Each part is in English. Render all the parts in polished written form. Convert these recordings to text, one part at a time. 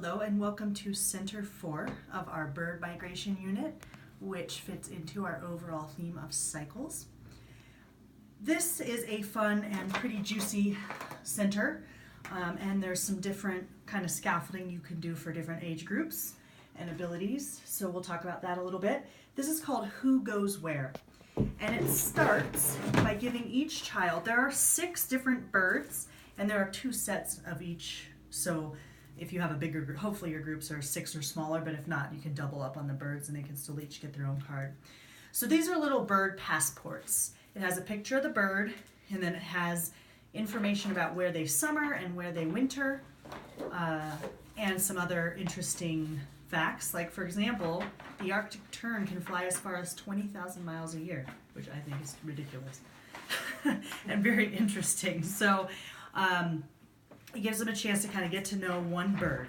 Hello and welcome to Center 4 of our bird migration unit, which fits into our overall theme of cycles. This is a fun and pretty juicy center, and there's some different kind of scaffolding you can do for different age groups and abilities, so we'll talk about that a little bit. This is called Who Goes Where, and it starts by giving each child, there are 6 different birds, and there are 2 sets of each, so if you have a bigger group, hopefully your groups are 6 or smaller, but if not, you can double up on the birds and they can still each get their own card. So these are little bird passports. It has a picture of the bird, and then it has information about where they summer and where they winter, and some other interesting facts. Like, for example, the Arctic tern can fly as far as 20,000 miles a year, which I think is ridiculous and very interesting. So it gives them a chance to kind of get to know one bird.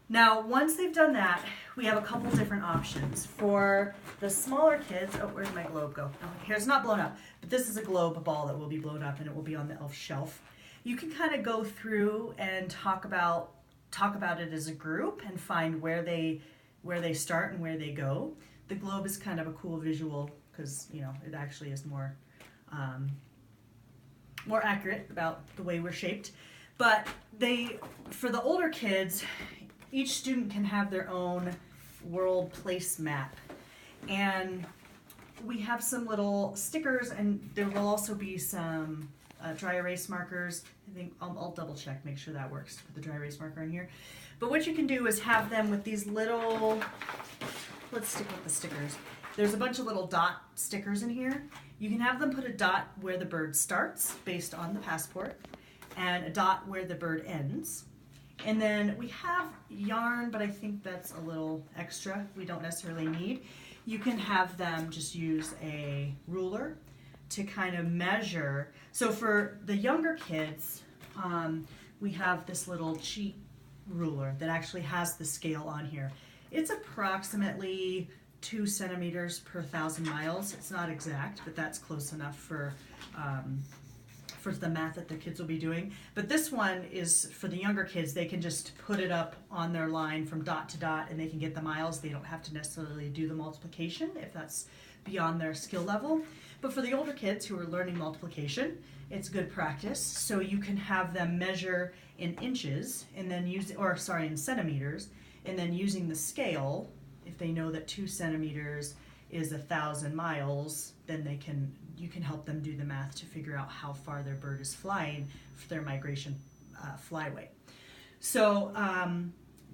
Now, once they've done that, we have a couple different options. For the smaller kids, oh, where'd my globe go? Oh, here's not blown up, but this is a globe ball that will be blown up and it will be on the elf shelf. You can kind of go through and talk about it as a group and find where they start and where they go. The globe is kind of a cool visual because, you know, it actually is more accurate about the way we're shaped. But for the older kids, each student can have their own world place map. And we have some little stickers, and there will also be some dry erase markers. I think I'll double check, make sure that works to put the dry erase marker in here. But what you can do is have them with these little, let's stick with the stickers. There's a bunch of little dot stickers in here. You can have them put a dot where the bird starts based on the passport, and a dot where the bird ends. And then we have yarn, but I think that's a little extra we don't necessarily need. You can have them just use a ruler to kind of measure. So for the younger kids, we have this little cheat ruler that actually has the scale on here. It's approximately 2 centimeters per 1,000 miles. It's not exact, but that's close enough for the math that the kids will be doing. But this one is for the younger kids. They can just put it up on their line from dot to dot and they can get the miles. They don't have to necessarily do the multiplication if that's beyond their skill level. But for the older kids who are learning multiplication, it's good practice. So you can have them measure in inches and then in centimeters, and then using the scale, if they know that 2 centimeters is 1,000 miles, then you can help them do the math to figure out how far their bird is flying for their migration flyway. So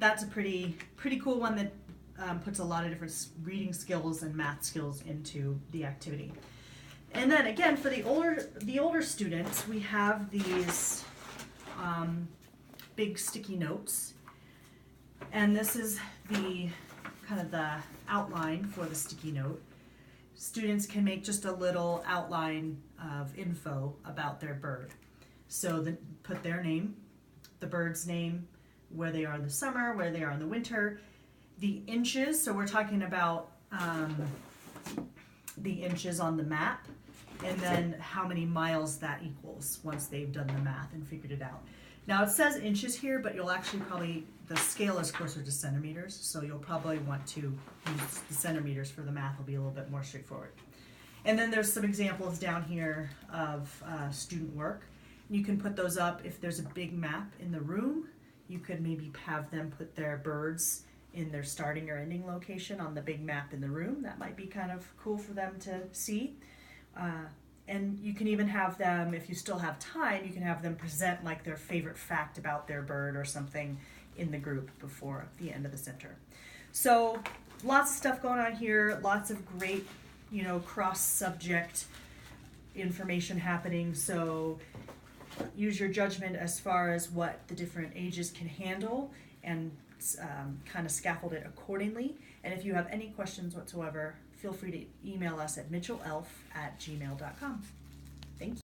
that's a pretty cool one that puts a lot of different reading skills and math skills into the activity. And then again, for the older students, we have these big sticky notes, and this is the kind of the outline for the sticky note. Students can make just a little outline of info about their bird. So put their name, the bird's name, where they are in the summer, where they are in the winter, the inches, so we're talking about the inches on the map, and then how many miles that equals once they've done the math and figured it out. Now it says inches here, but you'll actually the scale is closer to centimeters, so you'll probably want to use the centimeters for the math. Will be a little bit more straightforward. And then there's some examples down here of student work. You can put those up if there's a big map in the room. You could maybe have them put their birds in their starting or ending location on the big map in the room. That might be kind of cool for them to see. And you can even have them, if you still have time, you can have them present like their favorite fact about their bird or something in the group before the end of the center. So lots of stuff going on here, lots of great, cross-subject information happening. So use your judgment as far as what the different ages can handle and kind of scaffold it accordingly. And if you have any questions whatsoever, feel free to email us at mitchellelf@gmail.com.